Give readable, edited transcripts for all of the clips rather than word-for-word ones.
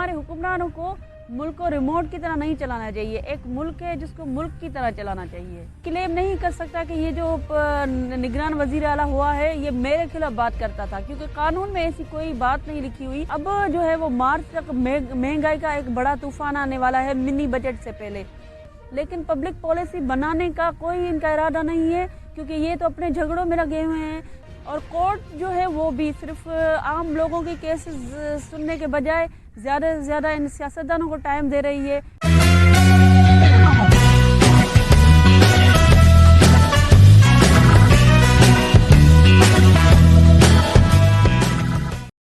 हमारे हुक्मरानों को मुल्क को रिमोट की तरह नहीं चलाना चाहिए। एक मुल्क है जिसको मुल्क की तरह चलाना चाहिए। क्लेम नहीं कर सकता कि ये जो निगरान वजीर आला हुआ है ये मेरे खिलाफ बात करता था, क्योंकि कानून में ऐसी कोई बात नहीं लिखी हुई। अब जो है वो मार्च तक महंगाई का एक बड़ा तूफान आने वाला है मिनी बजट से पहले, लेकिन पब्लिक पॉलिसी बनाने का कोई इनका इरादा नहीं है, क्योंकि ये तो अपने झगड़ों में लगे हुए हैं। और कोर्ट जो है वो भी सिर्फ आम लोगों के केसेस सुनने के बजाय ज़्यादा से ज़्यादा इन सियासतदानों को टाइम दे रही है।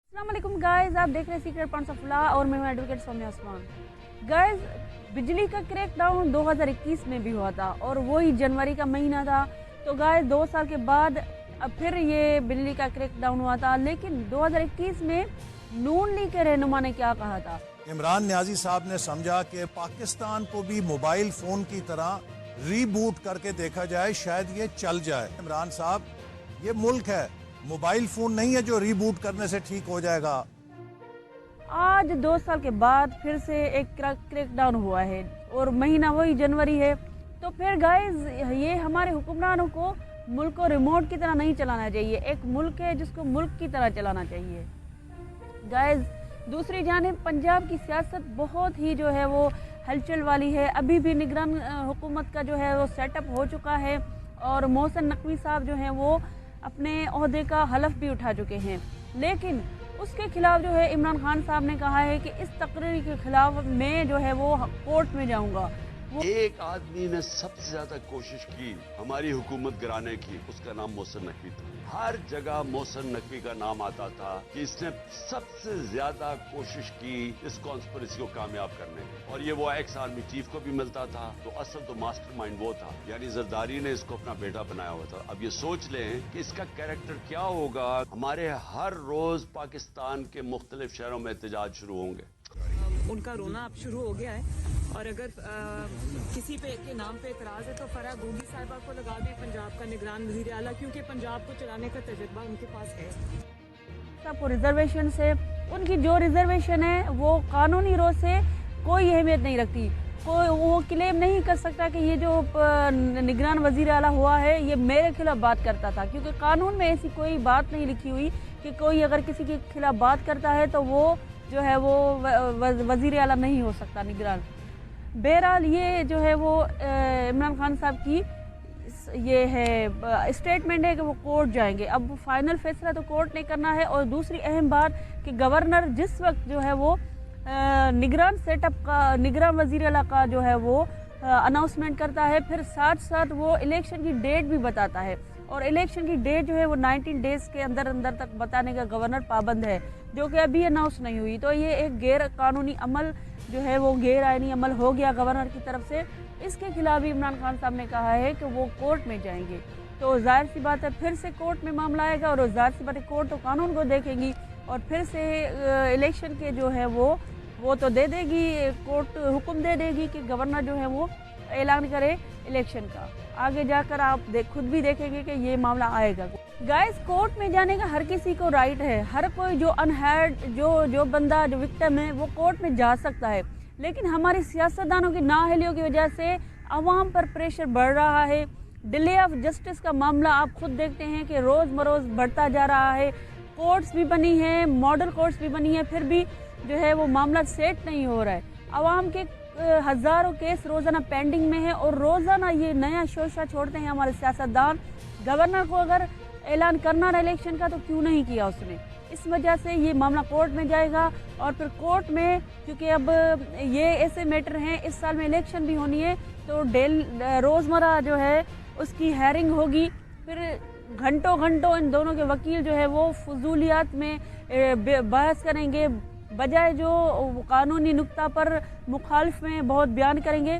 अस्सलामुअलैकुम गाइस, आप देख रहे हैं सीक्रेट पॉइंट्स ऑफ लॉ और मैं हूं एडवोकेट सौम्या उस्मान। गाइस, बिजली का क्रैकडाउन 2021 में भी हुआ था और वही जनवरी का महीना था। तो गाइस 2 साल के बाद अब फिर ये बिजली का क्रैकडाउन हुआ था, लेकिन 2021 में नून लीग के रहनुमा ने क्या कहा था। इमरान नियाजी साहब ने समझा कि पाकिस्तान को भी मोबाइल फोन की तरह रीबूट करके देखा जाए, शायद ये चल जाए। इमरान साहब, ये मुल्क है, मोबाइल फोन नहीं है जो रीबूट करने से ठीक हो जाएगा। आज 2 साल के बाद फिर से एक क्रैकडाउन हुआ है और महीना वही जनवरी है। तो फिर गाइस ये हमारे हुक्मरानों को मुल्क को रिमोट की तरह नहीं चलाना चाहिए। एक मुल्क है जिसको मुल्क की तरह चलाना चाहिए। गाइस, दूसरी जानिब पंजाब की सियासत बहुत ही जो है वो हलचल वाली है। अभी भी निगरान हुकूमत का जो है वो सेटअप हो चुका है और मोहसिन नकवी साहब जो हैं वो अपने ओहदे का हलफ भी उठा चुके हैं, लेकिन उसके खिलाफ जो है इमरान खान साहब ने कहा है कि इस तकरीर के खिलाफ मैं जो है वो कोर्ट में जाऊंगा। एक आदमी ने सबसे ज्यादा कोशिश की हमारी हुकूमत गिराने की, उसका नाम मोहसिन नकवी था। हर जगह मोहसिन नकवी का नाम आता था कि इसने सबसे ज्यादा कोशिश की इस कॉन्स्पिरेसी को कामयाब करने की, और ये वो एक्स आर्मी चीफ को भी मिलता था। तो असल तो मास्टरमाइंड वो था, यानी जरदारी ने इसको अपना बेटा बनाया हुआ था। अब ये सोच लें कि इसका कैरेक्टर क्या होगा। हमारे हर रोज पाकिस्तान के मुख्तलिफ शहरों में एहतजाज शुरू होंगे। उनका रोना अब शुरू हो गया है, और अगर किसी पे के नाम पे एतराज़ है तो फराह गोगी साहिबा को लगा दें पंजाब का निगरान वज़ीर आला, क्योंकि पंजाब को चलाने का तजुर्बा उनके पास है। सबको रिजर्वेशन से उनकी जो रिजर्वेशन है वो कानूनी रोज से कोई अहमियत नहीं रखती। कोई वो क्लेम नहीं कर सकता कि ये जो निगरान वज़ीर आला हुआ है ये मेरे खिलाफ बात करता था, क्योंकि कानून में ऐसी कोई बात नहीं लिखी हुई कि कोई अगर किसी के खिलाफ बात करता है तो वो जो है वो वज़ीर आला नहीं हो सकता निगरान। बहरहाल ये जो है वो इमरान खान साहब की ये है स्टेटमेंट है कि वो कोर्ट जाएंगे। अब फाइनल फैसला तो कोर्ट ने करना है। और दूसरी अहम बात कि गवर्नर जिस वक्त जो है वो निगरान सेटअप का, निगरान वज़ीर आला का जो है वो अनाउंसमेंट करता है, फिर साथ साथ वो इलेक्शन की डेट भी बताता है। और इलेक्शन की डेट जो है वो 19 डेज के अंदर अंदर तक बताने का गवर्नर पाबंद है, जो कि अभी अनाउंस नहीं हुई। तो ये एक गैर कानूनी अमल जो है वो गैर आईनी अमल हो गया गवर्नर की तरफ से। इसके खिलाफ भी इमरान खान साहब ने कहा है कि वो कोर्ट में जाएंगे। तो जाहिर सी बात है फिर से कोर्ट में मामला आएगा, और जाहिर सी बात है कोर्ट तो कानून को देखेगी और फिर से इलेक्शन के जो है वो तो दे देगी, कोर्ट हुक्म दे देगी कि गवर्नर जो है वो ऐलान करे इलेक्शन का। आगे जाकर आप खुद भी देखेंगे कि ये मामला आएगा। गाइस, कोर्ट में जाने का हर किसी को राइट है। हर कोई जो अनहर्ड जो बंदा जो विक्टिम है वो कोर्ट में जा सकता है, लेकिन हमारी सियासतदानों की नाअहलियों की वजह से अवाम पर प्रेशर बढ़ रहा है। डिले ऑफ जस्टिस का मामला आप खुद देखते हैं कि रोज़ बरोज़ बढ़ता जा रहा है। कोर्ट्स भी बनी हैं, मॉडल कोर्ट्स भी बनी है, फिर भी जो है वो मामला सेट नहीं हो रहा है। अवाम के हज़ारों केस रोज़ाना पेंडिंग में है और रोज़ाना ये नया शोशा छोड़ते हैं हमारे सियासतदान। गवर्नर को अगर ऐलान करना रहा इलेक्शन का तो क्यों नहीं किया उसने। इस वजह से ये मामला कोर्ट में जाएगा, और फिर कोर्ट में क्योंकि अब ये ऐसे मैटर हैं, इस साल में इलेक्शन भी होनी है, तो रोज़मर्रा जो है उसकी हेयरिंग होगी। फिर घंटों इन दोनों के वकील जो है वो फजूलियात में बहस करेंगे, बजाय जो कानूनी नुक्ता पर मुखालिफ में बहुत बयान करेंगे।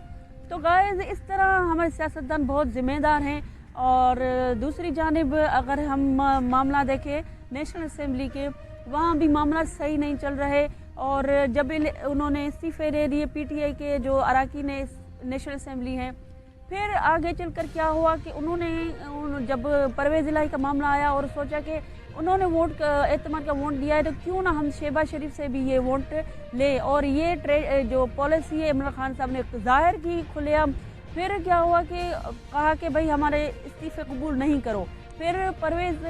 तो गाइस, इस तरह हमारे सियासतदान बहुत ज़िम्मेदार हैं। और दूसरी जानिब अगर हम मामला देखें नेशनल असेंबली के, वहाँ भी मामला सही नहीं चल रहे। और जब उन्होंने इस्तीफे दे दिए पीटीआई के जो अराकीन नेशनल असेंबली हैं, फिर आगे चलकर क्या हुआ कि उन्होंने जब परवेज़ इलाही का मामला आया और सोचा कि انہوں نے اعتماد کا ووٹ دیا ہے تو کیوں نہ ہم شہباز شریف سے بھی یہ ووٹ لیں. اور یہ جو پالیسی ہے عمران خان صاحب نے ظاہر کی کھلے عام. پھر کیا ہوا کہ کہا کہ بھائی ہمارے استعفے قبول نہیں کرو. پھر پرویز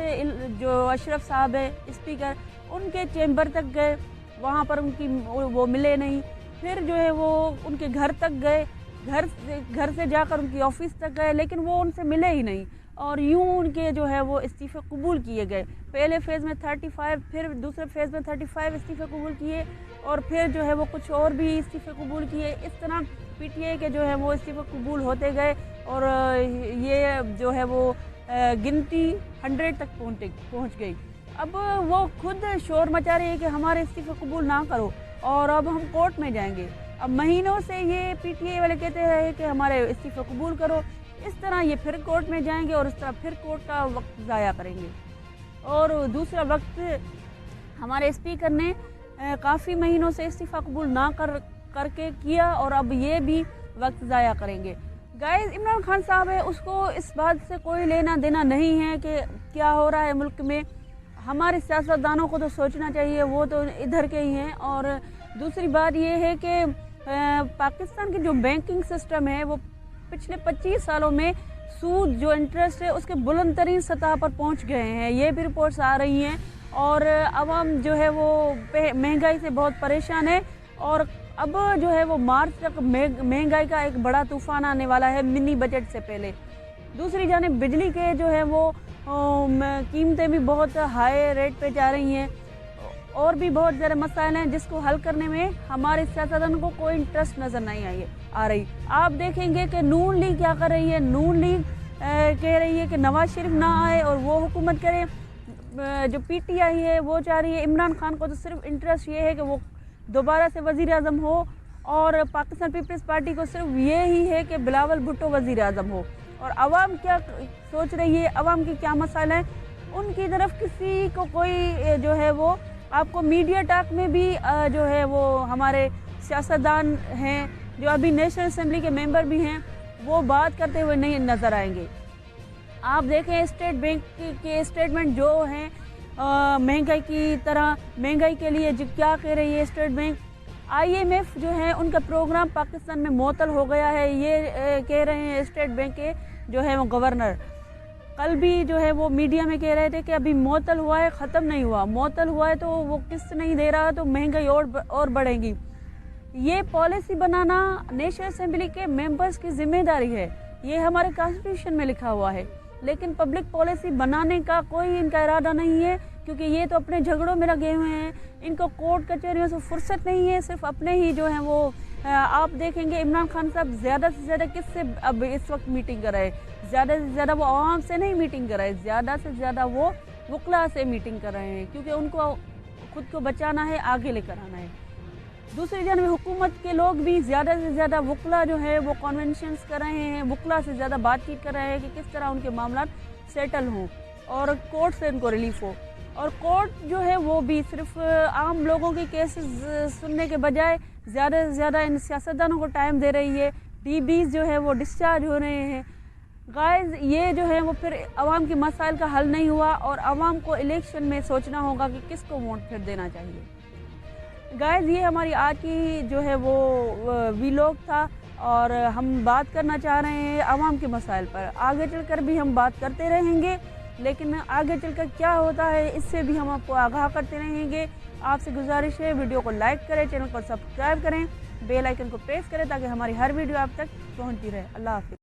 جو اشرف صاحب ہے اسپیکر, ان کے چیمبر تک گئے, وہاں پر ان کی وہ ملے نہیں. پھر جو ہے وہ ان کے گھر تک گئے, گھر سے جا کر ان کی آفس تک گئے, لیکن وہ ان سے ملے ہی نہیں. اور یوں ان کے جو ہے وہ استعفے قبول کیے گئے. پہلے فیز میں 35, پھر دوسرے فیز میں 35 استعفے قبول کیے, اور پھر جو ہے وہ کچھ اور بھی استعفے قبول کیے. اس طرح پی ٹی آئی کے جو ہے وہ استعفے قبول ہوتے گئے, اور یہ جو ہے وہ گنتی 100 تک پہنچ گئی. اب وہ خود شور مچا رہی ہے کہ ہمارے استعفے قبول نہ کرو, اور اب ہم کورٹ میں جائیں گے. اب مہینوں سے یہ پی ٹی آئی والے کہتے رہے کہ ہمارے استعفے قبول کرو. اس طرح یہ پھر کورٹ میں جائیں گے, اور اس طرح پھر کورٹ کا وقت ضائع کریں گے. اور دوسرا وقت ہمارے اسپیکر نے کافی مہینوں سے استعفیٰ قبول نہ کر کے کیا, اور اب یہ بھی وقت ضائع کریں گے. گائز, عمران خان صاحب ہے, اس کو اس بات سے کوئی لینا دینا نہیں ہے کہ کیا ہو رہا ہے ملک میں. ہمارے سیاستدانوں کو تو سوچنا چاہیے, وہ تو ادھر کے ہی ہیں. اور دوسری بات یہ ہے کہ پاکستان کی جو بینکنگ سسٹم ہے وہ پچھلے 25 سالوں میں سود جو انٹرسٹ ہے اس کے بلند ترین سطح پر پہنچ گئے ہیں. یہ بھی رپورٹس آ رہی ہیں, اور عوام جو ہے وہ مہنگائی سے بہت پریشان ہے. اور اب جو ہے وہ مارچ تک مہنگائی کا ایک بڑا طوفان آنے والا ہے منی بجٹ سے پہلے. دوسری جانب بجلی کے جو ہے وہ قیمتیں بھی بہت ہائی ریٹ پہ جا رہی ہیں, اور بھی بہت زیادہ مسائل ہیں جس کو حل کرنے میں ہمارے سیاستدانوں کو کوئی انٹرسٹ نظر نہیں آ رہی. آپ دیکھیں گے کہ نون لیگ کیا کر رہی ہے. نون لیگ کہہ رہی ہے کہ نواز شریف نہ آئے اور وہ حکومت کرے. جو پی ٹی آئی ہے وہ چاہ رہی ہے, عمران خان کو تو صرف انٹرسٹ یہ ہے کہ وہ دوبارہ سے وزیر اعظم ہو, اور پاکستان پیپلز پارٹی کو صرف یہی ہے کہ بلاول بھٹو وزیر اعظم ہو. اور عوام کیا سوچ رہی ہے, عوام کی کیا مسائل ہیں, ان کی طرف کسی کو کوئی جو ہے وہ, آپ کو میڈیا ٹاک میں بھی جو ہے وہ ہمارے سیاستدان ہیں جو ابھی نیشنل اسمبلی کے ممبر بھی ہیں, وہ بات کرتے ہوئے نہیں نظر آئیں گے. آپ دیکھیں اسٹیٹ بینک کے اسٹیٹمنٹ جو ہیں مہنگائی کی طرح, مہنگائی کے لیے جو کیا کہہ رہی ہے اسٹیٹ بینک. IMF جو ہے ان کا پروگرام پاکستان میں معطل ہو گیا ہے, یہ کہہ رہے ہیں اسٹیٹ بینک کے جو ہے وہ گورنر. کل بھی جو ہے وہ میڈیا میں کہہ رہے تھے کہ ابھی معطل ہوا ہے, ختم نہیں ہوا. معطل ہوا ہے تو وہ قسط نہیں دے رہا تو مہنگائی اور بڑھے گی. یہ پالیسی بنانا نیشنل اسمبلی کے ممبرز کی ذمہ داری ہے, یہ ہمارے کانسٹیٹیوشن میں لکھا ہوا ہے. لیکن پبلک پالیسی بنانے کا کوئی ان کا ارادہ نہیں ہے, کیونکہ یہ تو اپنے جھگڑوں میں لگے ہوئے ہیں. ان کو کورٹ کچہریوں سے فرصت نہیں ہے, صرف اپنے ہی جو ہیں وہ. آپ دیکھیں گے عمران خان صاحب زیادہ سے زیادہ کس سے اب اس وقت میٹنگ کر رہے ہیں. زیادہ سے زیادہ وہ عوام سے نہیں میٹنگ کر رہے, زیادہ سے زیادہ وہ وکلا سے میٹنگ کر رہے ہیں, کیونکہ ان کو خود کو بچانا ہے, آگے لے کر آنا ہے. دوسری جانب حکومت کے لوگ بھی زیادہ سے زیادہ وکلا جو ہے وہ کنونشنز کر رہے ہیں, وکلا سے زیادہ بات چیت کر رہے ہیں کہ کس طرح ان کے معاملات سیٹل ہوں اور کورٹ سے ان کو ریلیف ہو. اور کورٹ جو ہے وہ بھی صرف عام لوگوں کے کیسز سننے کے بجائے زیادہ سے زیادہ ان سیاستدانوں کو ٹائم دے رہی ہے. DBs جو ہے وہ ڈسچارج ہو رہے ہیں. گائز, یہ جو ہے وہ پھر عوام کے مسائل کا حل نہیں ہوا, اور عوام کو الیکشن میں سوچنا ہوگا کہ کس کو ووٹ پھر دینا چاہیے. گائز, یہ ہماری آج کی جو ہے وہ ویلاگ تھا, اور ہم بات کرنا چاہ رہے ہیں عوام کے مسائل پر. آگے چل کر بھی ہم بات کرتے رہیں گے, لیکن آگے چل کر کیا ہوتا ہے اس سے بھی ہم آپ کو آگاہ کرتے رہیں گے. آپ سے گزارش ہے ویڈیو کو لائک کریں, چینل کو سبسکرائب کریں, بیل آئیکن کو پریس کریں تاکہ ہماری ہر ویڈیو آپ تک پہنچتی رہے. اللہ حافظ.